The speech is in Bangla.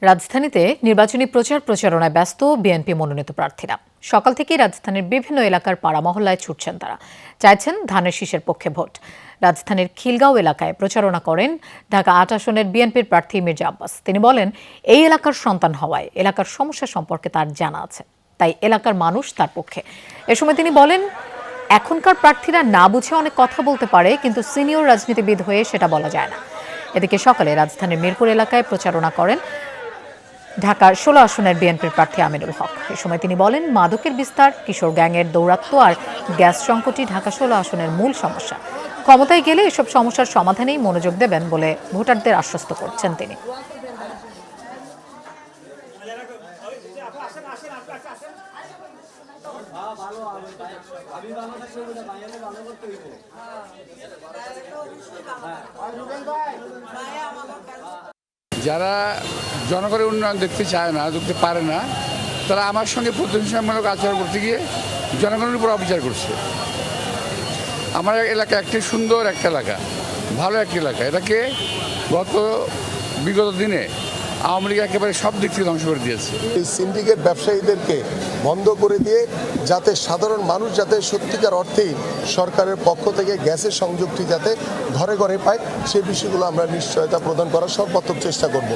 রাজধানীতে নির্বাচনী প্রচারণায় ব্যস্ত বিএনপি মনোনীত প্রার্থীরা। সকাল থেকেই রাজধানীর বিভিন্ন এলাকার পাড়া মহল্লায় ছুটছেন তারা, চাইছেন ধানের শীষের পক্ষে ভোট। রাজধানীর খিলগাঁও এলাকায় প্রচারণা করেন ঢাকা ৮ আসনের বিএনপির প্রার্থী মির্জা আব্বাস। তিনি বলেন, এই এলাকার সন্তান হওয়ায় এলাকার সমস্যা সম্পর্কে তার জানা আছে, তাই এলাকার মানুষ তার পক্ষে। এ সময় তিনি বলেন, এখনকার প্রার্থীরা না বুঝে অনেক কথা বলতে পারে, কিন্তু সিনিয়র রাজনীতিবিদ হয়ে সেটা বলা যায় না। এদিকে সকালে রাজধানীর মিরপুর এলাকায় প্রচারণা করেন ঢাকার ১৬ আসনের বিএনপির প্রার্থী আমিনুল হক। এ সময় তিনি বলেন, মাদকের বিস্তার, কিশোর গ্যাংয়ের দৌরাত্ম্য আর গ্যাস সংকটই ঢাকা ১৬ আসনের মূল সমস্যা। ক্ষমতায় গেলে এসব সমস্যার সমাধানেই মনোযোগ দেবেন বলে ভোটারদের আশ্বস্ত করছেন তিনি। যারা জনগণের উন্নয়ন দেখতে চায় না, দেখতে পারে না, তারা আমার সঙ্গে প্রতিহিংসামূলক আচরণ করতে গিয়ে জনগণের উপর অবিচার করছে। আমার এলাকা একটি সুন্দর একটা এলাকা, ভালো একটা এলাকা। এটাকে বিগত দিনে আওয়ামী লীগ একেবারে সব দিক থেকে ধ্বংস করে দিয়েছে। এই সিন্ডিকেট ব্যবসায়ীদেরকে বন্ধ করে দিয়ে যাতে সাধারণ মানুষ যাতে সত্যিকার অর্থেই সরকারের পক্ষ থেকে গ্যাসের সংযোগটি যাতে ঘরে ঘরে পায়, সেই বিষয়গুলো আমরা নিশ্চয়তা প্রদান করার সর্বাত্মক চেষ্টা করব।